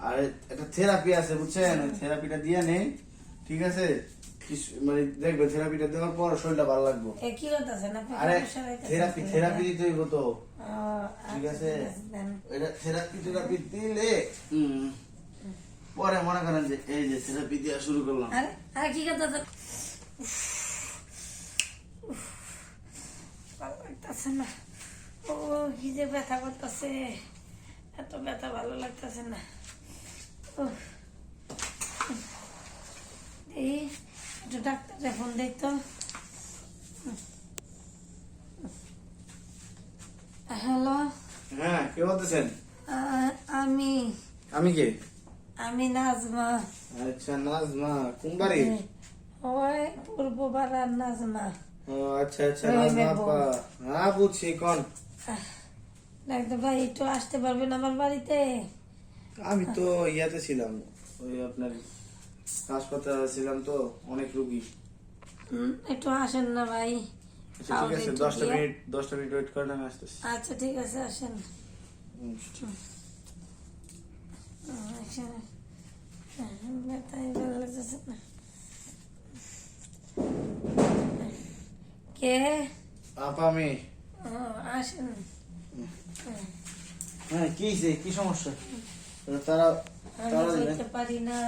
আর একটা থেরাপি আছে বুঝছেন, ওই থেরাপিটা দিয়ে নেই, ঠিক আছে? মানে দেখবে থেরাপিটা দেওয়ার পর শরীরটা ভালো লাগবে। কি করতেছেন আপনি? আরে থেরাপি দিতে হইব তো, ঠিক আছে? এটা থেরাপি দিলে পরে মনে করেন যে এই যে থেরাপি দেওয়া শুরু করলাম। আরে কি করতেছেন? ভালো লাগতেছে না। ও কি যে ব্যথা করতেছে, এত ব্যথা ভালো লাগতেছে না। এই একটু ডাক্তার ফোন দেখতো। হ্যালো, হ্যাঁ কে বলতেছেন? আমি কে? আমি নাজমা। আচ্ছা নাজমা, কোন বাড়ি? ওই পূর্ব পাড়ার নাজমা। ও আচ্ছা আচ্ছা নাজমা আপা, হ্যাঁ বুঝছি। কোন ডাক্তার ভাই একটু আসতে পারবেন আমার বাড়িতে? আমি তো ইয়াতে ছিলাম, ওই আপনার হাসপাতালে ছিলাম তো, অনেক রোগী। একটু আসেন না ভাই। আচ্ছা ঠিক আছে, 10টা মিনিট ওয়েট করেন, আমি আসতেছি। আচ্ছা ঠিক আছে, আসেন। কে? আপা আমি। আসেন। হ্যাঁ কি সমস্যা? তারা বলতে পারি না।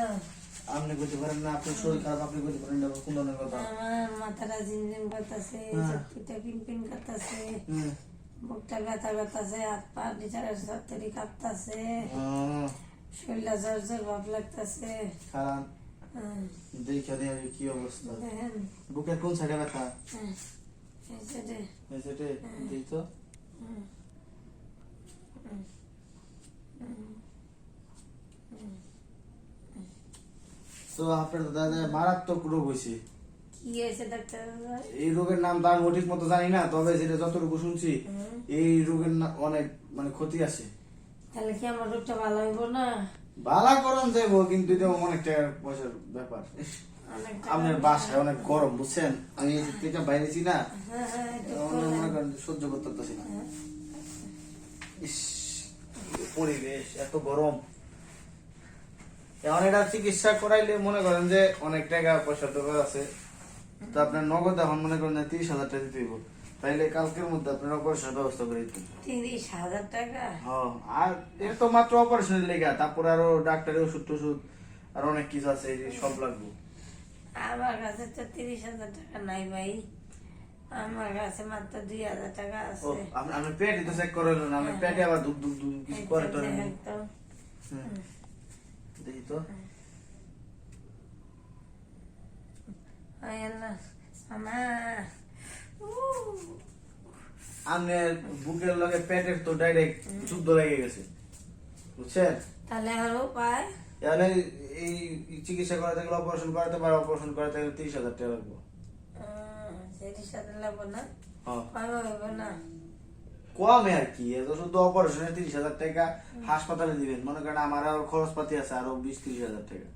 আপনি বলতে পারেন না, আপনার শরীর খারাপ, আপনি বলতে পারেন না, কোন ধরনের কথা? আমার মাথাটা ঝিমঝিম করতেছে, চোখটা পিনপিন করতেছে, বুকটা ব্যথা করতেছে, হাত পা নিচারের সাথে কাঁপতেছে, শরীরটা জ্বর জ্বর ভাব লাগতেছে। খারাপ দেখে দিয়ে কি অবস্থা? বুকের কোন সাইডে ব্যথা? এই সাইডে দেই তো। তো আপনার দাদা মারাত্মক রোগ হয়েছে। কি হয়েছে ডাক্তার? এই রোগের নাম তো আমি ঠিক মতো জানি না, তবে যেটা যতটুকু শুনছি এই রোগের অনেক মানে ক্ষতি আছে। তাহলে কি আমার রোগটা ভালো হইব না? ভালো করন যাইবো, কিন্তু এটা অনেক টাকার পয়সার ব্যাপার। আপনার বাসায় অনেক গরম বুঝছেন, আমি থেকে বাইরেছি না, মনে করেন সহ্য করতে পারতেছি না। পরিবেশ এত গরম, এখন এটা চিকিৎসা করাইলে মনে করেন যে অনেক টাকা পয়সার দরকার আছে। তো আপনার নগদ এখন মনে করেন 30,000 টাকা দিতে হইব, তাইলে কালকের মধ্যে আপনার অপারেশনের ব্যবস্থা করে দিতেন। 30,000 টাকা? হ্যাঁ, আর এটা তো মাত্র অপারেশনের লেগা, তারপরে আরো ডাক্তারের ওষুধ টষুধ আর অনেক কিছু আছে, এই যে সব লাগবে। আমার কাছে তো 30,000 টাকা নাই ভাই, আমার কাছে মাত্র 2,000 টাকা আছে। আমি পেটে তো চেক করে না, আমি পেটে আবার দুধ দুধ দুধ কিছু করে তো দেখি তো। আপনার বুকের লগে পেটের তো ডাইরেক্ট যুদ্ধ লেগে গেছে বুঝছেন। তাহলে আর উপায়? তাহলে এই চিকিৎসা করাতে গেলে, অপারেশন করাতে পারে, অপারেশন করাতে গেলে 30,000 টাকা লাগবে। 30,000 লাগবে না? না কমে আর কি, শুধু অপারেশনে 30,000 টাকা হাসপাতালে দিবেন, মনে করেন আমার আরো খরচপাতি আছে আরো 20-30,000 টাকা।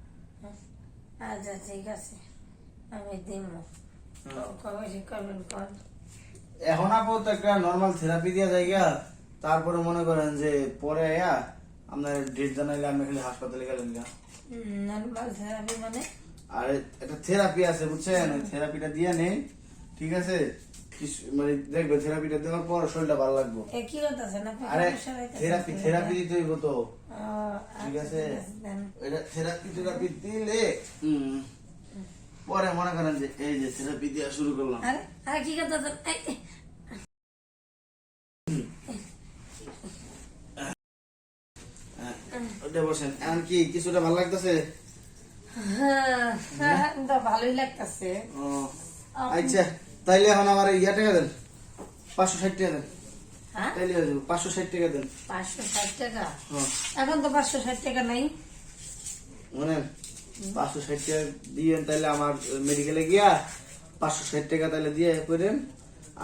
আচ্ছা ঠিক আছে, আমি দিব। এখন আপাতত একটা নর্মাল থেরাপি দিয়া জায়গা, তারপরে মনে করেন যে পরে আয়া আপনার ডেট জানাইলে আমি খালি হাসপাতালে গেলেন না। নর্মাল থেরাপি মানে? আর একটা থেরাপি আছে বুঝছেন, ওই থেরাপিটা দিয়ে নেই, ঠিক আছে? মানে দেখবে থেরাপিটা দেওয়ার পর শরীরটা ভালো লাগবে। কি করতেছেন আপনি? আরে থেরাপি দিতে হইব তো, ঠিক আছে? এটা থেরাপি দিলে পরে মনে করেন যে এই যে থেরাপি দেওয়া শুরু করলাম। আরে কি করতেছেন? বসেন, এখন কি কিছুটা ভালো লাগতেছে? ভালোই লাগতেছে। আচ্ছা তাইলে এখন আমার ইয়া টাকা দেন, 560 টাকা দেন। 560 টাকা দেন। 560 টাকা? এখন তো 560 টাকা নাই। মানে 560 টাকা দিয়েন, তাইলে আমার মেডিকেলে গিয়া 560 টাকা তাইলে দিয়ে করেন।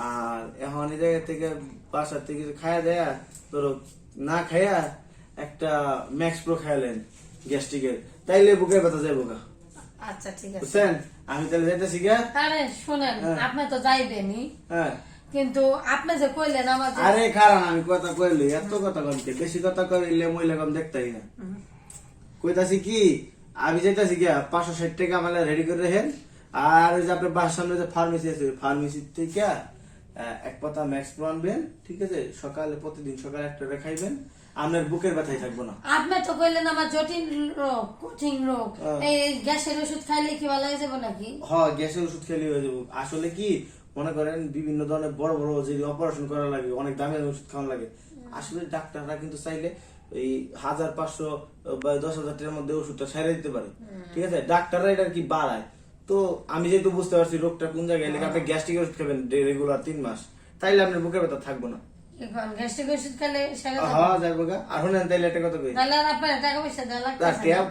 আর এখন এই জায়গা থেকে বাসার থেকে খাইয়া দেয়া, ধরো না খাইয়া একটা ম্যাক্স প্রো খাইলেন গ্যাস্ট্রিকের, তাইলে বুকে ব্যথা যাইব গা। আচ্ছা ঠিক আছে বুঝছেন, আমি তাহলে যাইতেছি গা। আরে শুনেন, আপনি তো যাইবেনই, হ্যাঁ কিন্তু আপনি যে কইলেন আমার, আরে কারণ আমি কথা কইলি এত কথা কমতে, বেশি কথা কইলে মহিলা কম দেখতাই না। কইতাছি কি আমি যাইতাছি কি 560 টাকা আমার রেডি করে রাখেন। আর ওই যে আপনার বাসার সামনে যে ফার্মেসি আছে ফার্মেসি থেকে এক পাতা ম্যাক্স প্রো আনবেন, ঠিক আছে? সকালে প্রতিদিন সকালে একটা করে খাইবেন, আপনার বুকের ব্যথাই থাকবো না। আপনি তো কইলেন আমার জটিল রোগ, কঠিন রোগ, এই গ্যাসের ওষুধ খাইলে কি ভালো হয়ে যাবে নাকি? হ্যাঁ, গ্যাসের ওষুধ খেলে হয়ে যাবো। আসলে কি মনে করেন বিভিন্ন ধরনের বড় বড় যে অপারেশন করা লাগে, অনেক দামের ওষুধ খাওয়া লাগে। আসলে ডাক্তাররা কিন্তু চাইলে এই 1500 বা 10,000 টাকার মধ্যে ওষুধটা সারিয়ে দিতে পারে, ঠিক আছে? ডাক্তাররা এটা কি বাড়ায়। তো আমি যেহেতু বুঝতে পারছি রোগটা কোন জায়গায়, লেগে আপনি গ্যাস্ট্রিক ওষুধ খাবেন রেগুলার 3 মাস, তাইলে আপনার বুকের ব্যথা থাকবো না। এখন গ্যাস্ট্রিক ওষুধ খেলে সেরে যাবে? হ্যাঁ যাবো গা। আর শুনেন তাইলে একটা কথা কই, তাহলে আর আপনার টাকা পয়সা দেওয়া লাগতেছে না?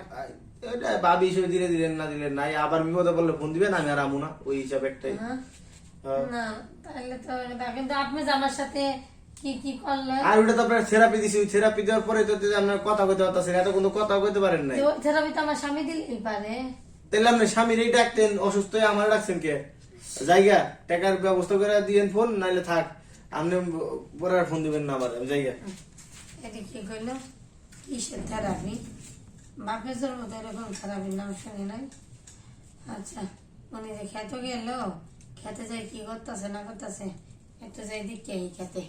এটা ভাবি হিসেবে দিলে দিলেন, না দিলেন নাই, আবার বিপদে পড়লে ফোন দিবেন, আমি আর আমু না, ওই হিসাব একটাই। হ্যাঁ? হ্যাঁ। না তাহলে তো কিন্তু আপনি যে আমার সাথে কি কি করলেন, আর ওটা তো আপনার থেরাপি দিছি, ওই থেরাপি দেওয়ার পরে তো আপনার কথা কইতে পারতেছেন, এত কোনো কথা কইতে পারেন নাই। থেরাপি তো আমার স্বামী দিলেই পারে। তাহলে আপনি স্বামীর এই ডাকতেন, অসুস্থ হয়ে আমার ডাকছেন কে? জায়গা টাকার ব্যবস্থা করে দিয়েন ফোন, নাইলে থাক, আপনি পরে আর ফোন দিবেন না আবার, জায়গা। এটা কি করলো, কিসের থেরাপি? বাপের জন্য তো এরকম থেরাপির নাম শুনি নাই। আচ্ছা, উনি যে খেতে গেল, খেতে যাই কি করতেছে না করতেছে, একটু যাই দেখি খেতে।